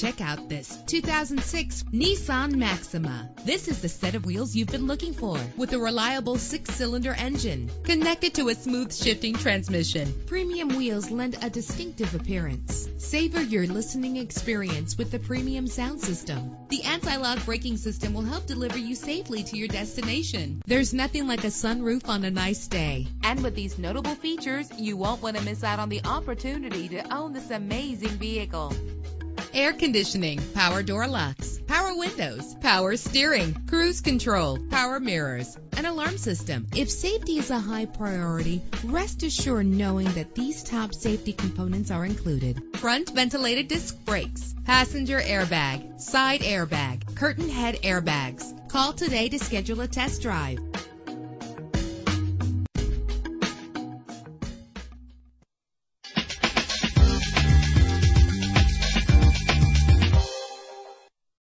Check out this 2006 Nissan Maxima. This is the set of wheels you've been looking for, with a reliable 6-cylinder engine connected to a smooth shifting transmission. Premium wheels lend a distinctive appearance. Savor your listening experience with the premium sound system. The anti-lock braking system will help deliver you safely to your destination. There's nothing like a sunroof on a nice day. And with these notable features, you won't want to miss out on the opportunity to own this amazing vehicle. Air conditioning, power door locks, power windows, power steering, cruise control, power mirrors, an alarm system. If safety is a high priority, rest assured knowing that these top safety components are included: front ventilated disc brakes, passenger airbag, side airbag, curtain head airbags. Call today to schedule a test drive.